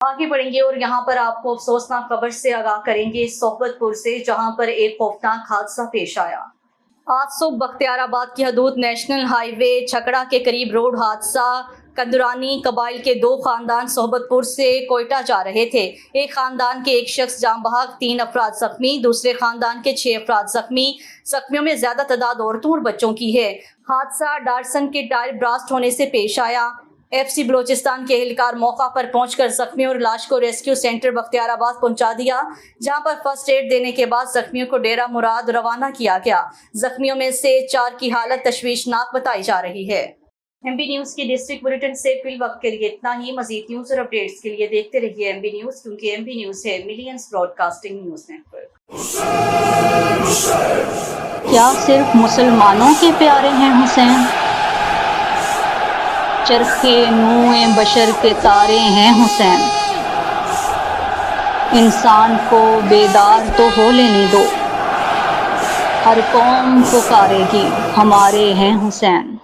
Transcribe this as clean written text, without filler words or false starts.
آگے بڑھیں گے اور یہاں پر آپ کو افسوسناک خبر سے آگاہ کریں گے صحبت پور سے، جہاں پر ایک خوفناک حادثہ پیش آیا۔ آج صبح بختیار آباد کی حدود نیشنل ہائی وے چھکڑا کے قریب روڈ حادثہ۔ کندرانی قبائل کے 2 خاندان صحبت پور سے کوئٹہ جا رہے تھے۔ ایک خاندان کے 1 شخص جاں بحق، 3 افراد زخمی، دوسرے خاندان کے 6 افراد زخمی۔ زخمیوں میں زیادہ تعداد عورتوں اور بچوں کی ہے۔ حادثہ ڈاٹسن کے ٹائر براسٹ ہونے سے پیش آیا۔ ایف سی بلوچستان کے اہلکار موقع پر پہنچ کر زخمیوں اور لاش کو ریسکیو سینٹر بختیار آباد پہنچا دیا، جہاں پر فرسٹ ایڈ دینے کے بعد زخمیوں کو ڈیرہ مراد روانہ کیا گیا۔ زخمیوں میں سے 4 کی حالت تشویشناک بتائی جا رہی ہے۔ ایم بی نیوز کی ڈسٹرکٹ بلیٹن سے فی الوقت کے لیے اتنا ہی۔ مزید نیوز اور اپڈیٹس کے لیے دیکھتے رہیے ایم بی نیوز، کیونکہ ایم بی نیوز ہے millions broadcasting news network. کیا صرف مسلمانوں کے پیارے ہیں حسین؟ چرخے نوع بشر کے تارے ہیں حسین۔ انسان کو بیدار تو ہو لینے دو، ہر قوم پکارے گی ہمارے ہیں حسین۔